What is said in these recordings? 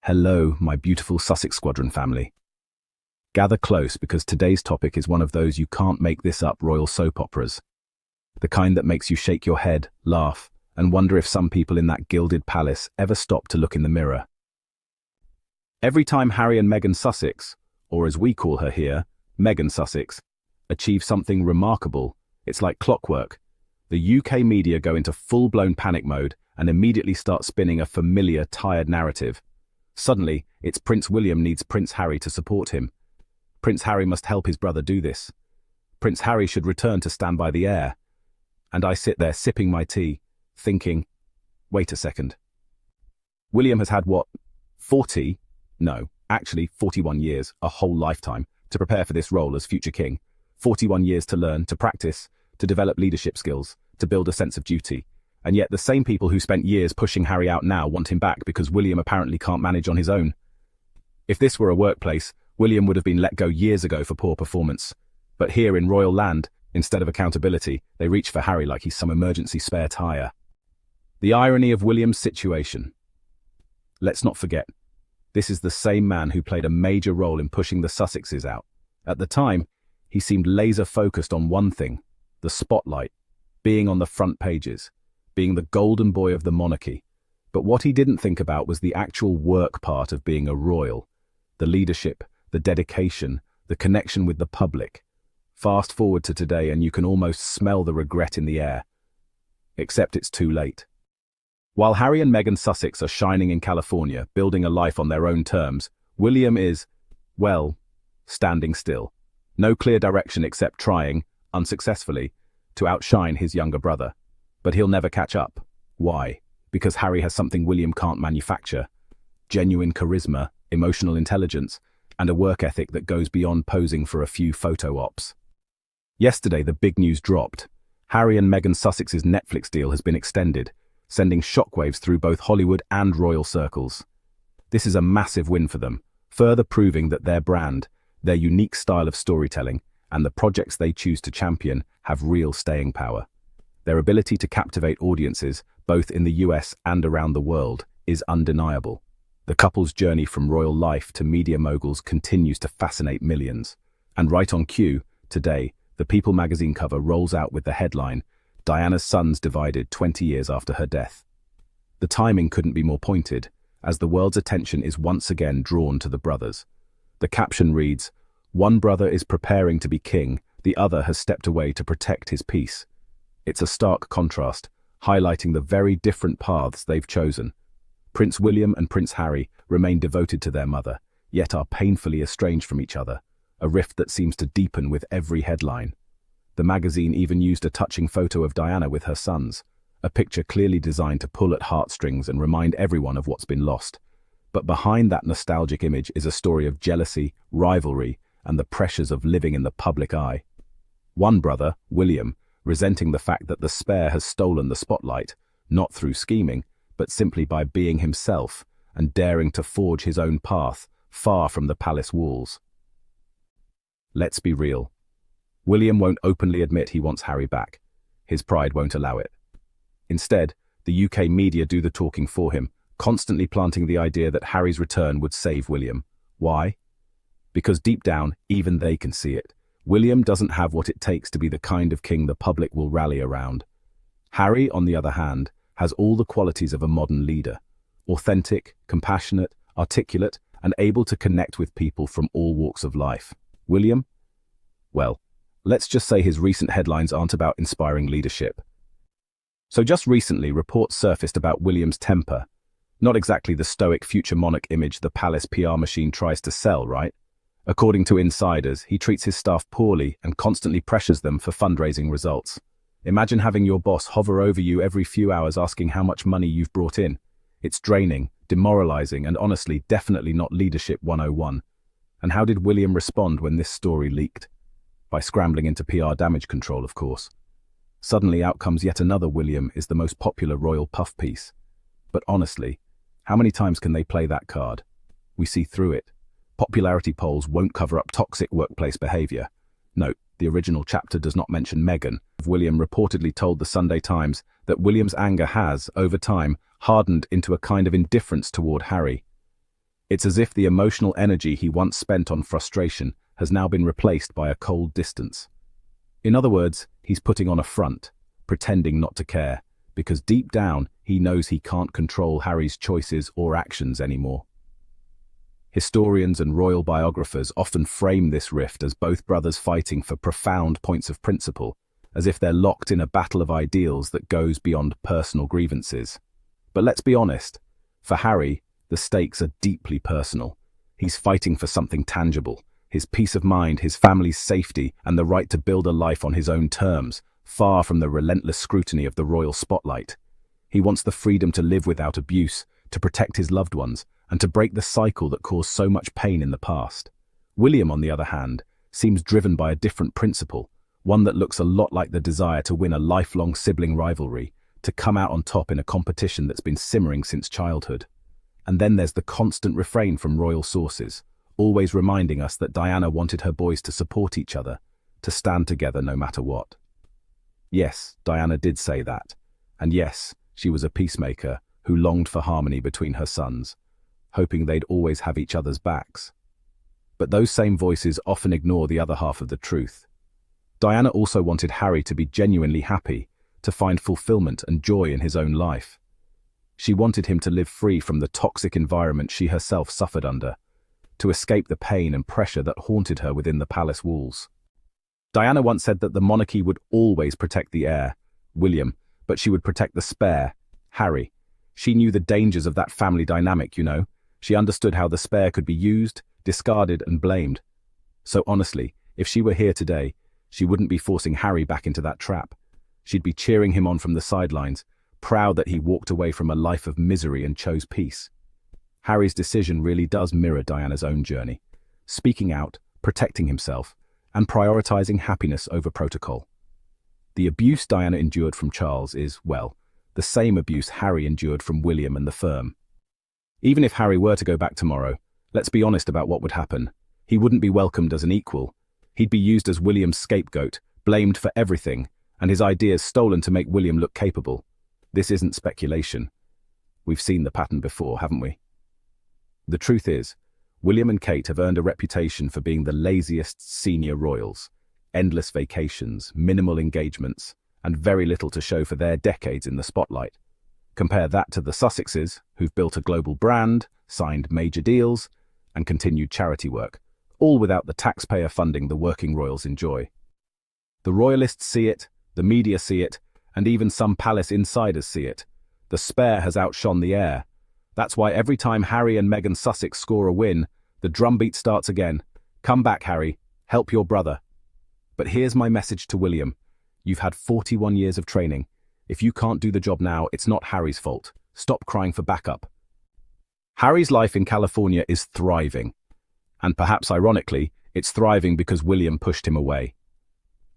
Hello, my beautiful Sussex Squadron family. Gather close because today's topic is one of those you can't make this up royal soap operas. The kind that makes you shake your head, laugh, and wonder if some people in that gilded palace ever stop to look in the mirror. Every time Harry and Meghan Sussex, or as we call her here, Meghan Sussex, achieve something remarkable, it's like clockwork. The UK media go into full-blown panic mode and immediately start spinning a familiar, tired narrative. Suddenly, it's Prince William needs Prince Harry to support him. Prince Harry must help his brother do this. Prince Harry should return to stand by the heir. And I sit there sipping my tea, thinking, wait a second. William has had what? 40? No, actually 41 years, a whole lifetime, to prepare for this role as future king. 41 years to learn, to practice, to develop leadership skills, to build a sense of duty. And yet the same people who spent years pushing Harry out now want him back because William apparently can't manage on his own. If this were a workplace, William would have been let go years ago for poor performance. But here in royal land, instead of accountability, they reach for Harry like he's some emergency spare tire. The irony of William's situation. Let's not forget, this is the same man who played a major role in pushing the Sussexes out. At the time, he seemed laser-focused on one thing, the spotlight, being on the front pages, being the golden boy of the monarchy. But what he didn't think about was the actual work part of being a royal, the leadership, the dedication, the connection with the public. Fast forward to today and you can almost smell the regret in the air. Except it's too late. While Harry and Meghan Sussex are shining in California, building a life on their own terms, William is, well, standing still. No clear direction except trying, unsuccessfully, to outshine his younger brother. But he'll never catch up. Why? Because Harry has something William can't manufacture. Genuine charisma, emotional intelligence, and a work ethic that goes beyond posing for a few photo ops. Yesterday, the big news dropped. Harry and Meghan Sussex's Netflix deal has been extended, sending shockwaves through both Hollywood and royal circles. This is a massive win for them, further proving that their brand, their unique style of storytelling, and the projects they choose to champion have real staying power. Their ability to captivate audiences, both in the US and around the world, is undeniable. The couple's journey from royal life to media moguls continues to fascinate millions. And right on cue, today, the People magazine cover rolls out with the headline, Diana's sons divided 20 years after her death. The timing couldn't be more pointed, as the world's attention is once again drawn to the brothers. The caption reads, "One brother is preparing to be king, the other has stepped away to protect his peace." It's a stark contrast, highlighting the very different paths they've chosen. Prince William and Prince Harry remain devoted to their mother, yet are painfully estranged from each other, a rift that seems to deepen with every headline. The magazine even used a touching photo of Diana with her sons, a picture clearly designed to pull at heartstrings and remind everyone of what's been lost. But behind that nostalgic image is a story of jealousy, rivalry, and the pressures of living in the public eye. One brother, William, resenting the fact that the spare has stolen the spotlight, not through scheming, but simply by being himself and daring to forge his own path, far from the palace walls. Let's be real. William won't openly admit he wants Harry back. His pride won't allow it. Instead, the UK media do the talking for him, constantly planting the idea that Harry's return would save William. Why? Because deep down, even they can see it. William doesn't have what it takes to be the kind of king the public will rally around. Harry, on the other hand, has all the qualities of a modern leader. Authentic, compassionate, articulate, and able to connect with people from all walks of life. William? Well, let's just say his recent headlines aren't about inspiring leadership. So just recently, reports surfaced about William's temper. Not exactly the stoic future monarch image the palace PR machine tries to sell, right? According to insiders, he treats his staff poorly and constantly pressures them for fundraising results. Imagine having your boss hover over you every few hours asking how much money you've brought in. It's draining, demoralizing, and honestly, definitely not leadership 101. And how did William respond when this story leaked? By scrambling into PR damage control, of course. Suddenly out comes yet another William is the most popular royal puff piece. But honestly, how many times can they play that card? We see through it. Popularity polls won't cover up toxic workplace behavior. Note, the original chapter does not mention Meghan. William reportedly told the Sunday Times that William's anger has, over time, hardened into a kind of indifference toward Harry. It's as if the emotional energy he once spent on frustration has now been replaced by a cold distance. In other words, he's putting on a front, pretending not to care, because deep down he knows he can't control Harry's choices or actions anymore. Historians and royal biographers often frame this rift as both brothers fighting for profound points of principle, as if they're locked in a battle of ideals that goes beyond personal grievances. But let's be honest, for Harry, the stakes are deeply personal. He's fighting for something tangible, his peace of mind, his family's safety, and the right to build a life on his own terms, far from the relentless scrutiny of the royal spotlight. He wants the freedom to live without abuse, to protect his loved ones, and to break the cycle that caused so much pain in the past. William, on the other hand, seems driven by a different principle, one that looks a lot like the desire to win a lifelong sibling rivalry, to come out on top in a competition that's been simmering since childhood. And then there's the constant refrain from royal sources, always reminding us that Diana wanted her boys to support each other, to stand together no matter what. Yes, Diana did say that. And yes, she was a peacemaker who longed for harmony between her sons, hoping they'd always have each other's backs. But those same voices often ignore the other half of the truth. Diana also wanted Harry to be genuinely happy, to find fulfillment and joy in his own life. She wanted him to live free from the toxic environment she herself suffered under, to escape the pain and pressure that haunted her within the palace walls. Diana once said that the monarchy would always protect the heir, William, but she would protect the spare, Harry. She knew the dangers of that family dynamic, you know. She understood how the spare could be used, discarded, and blamed. So honestly, if she were here today, she wouldn't be forcing Harry back into that trap. She'd be cheering him on from the sidelines, proud that he walked away from a life of misery and chose peace. Harry's decision really does mirror Diana's own journey, speaking out, protecting himself, and prioritizing happiness over protocol. The abuse Diana endured from Charles is, well, the same abuse Harry endured from William and the firm. Even if Harry were to go back tomorrow, let's be honest about what would happen. He wouldn't be welcomed as an equal. He'd be used as William's scapegoat, blamed for everything, and his ideas stolen to make William look capable. This isn't speculation. We've seen the pattern before, haven't we? The truth is, William and Kate have earned a reputation for being the laziest senior royals. Endless vacations, minimal engagements, and very little to show for their decades in the spotlight. Compare that to the Sussexes, who've built a global brand, signed major deals, and continued charity work, all without the taxpayer funding the working royals enjoy. The royalists see it, the media see it, and even some palace insiders see it. The spare has outshone the heir. That's why every time Harry and Meghan Sussex score a win, the drumbeat starts again. Come back, Harry. Help your brother. But here's my message to William. You've had 41 years of training. If you can't do the job now, it's not Harry's fault. Stop crying for backup. Harry's life in California is thriving. And perhaps ironically, it's thriving because William pushed him away.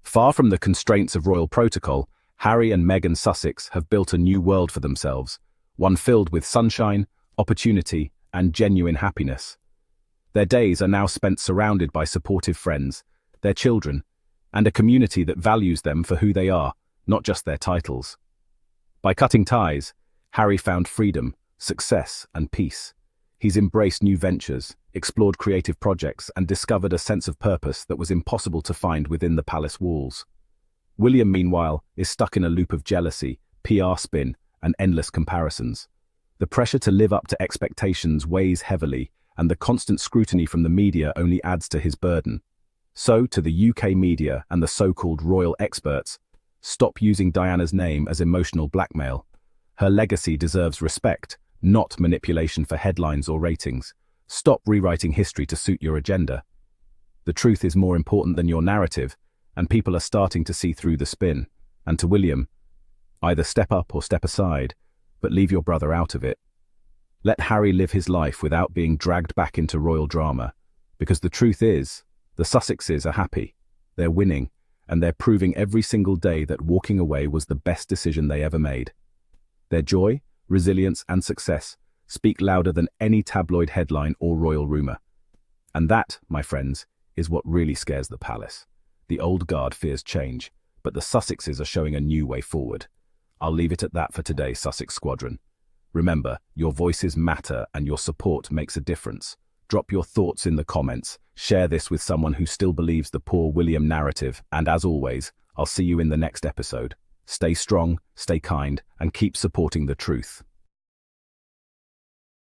Far from the constraints of royal protocol, Harry and Meghan Sussex have built a new world for themselves, one filled with sunshine, opportunity, and genuine happiness. Their days are now spent surrounded by supportive friends, their children, and a community that values them for who they are, not just their titles. By cutting ties, Harry found freedom, success, and peace. He's embraced new ventures, explored creative projects, and discovered a sense of purpose that was impossible to find within the palace walls. William, meanwhile, is stuck in a loop of jealousy, PR spin, and endless comparisons. The pressure to live up to expectations weighs heavily, and the constant scrutiny from the media only adds to his burden. So, to the UK media and the so-called royal experts, stop using Diana's name as emotional blackmail. Her legacy deserves respect, not manipulation for headlines or ratings. Stop rewriting history to suit your agenda. The truth is more important than your narrative, and people are starting to see through the spin. And to William, either step up or step aside, but leave your brother out of it. Let Harry live his life without being dragged back into royal drama, because the truth is, the Sussexes are happy, they're winning, and they're proving every single day that walking away was the best decision they ever made. Their joy, resilience, and success speak louder than any tabloid headline or royal rumor. And that, my friends, is what really scares the palace. The old guard fears change, but the Sussexes are showing a new way forward. I'll leave it at that for today, Sussex Squadron. Remember, your voices matter and your support makes a difference. Drop your thoughts in the comments, share this with someone who still believes the poor William narrative, and as always, I'll see you in the next episode. Stay strong, stay kind, and keep supporting the truth.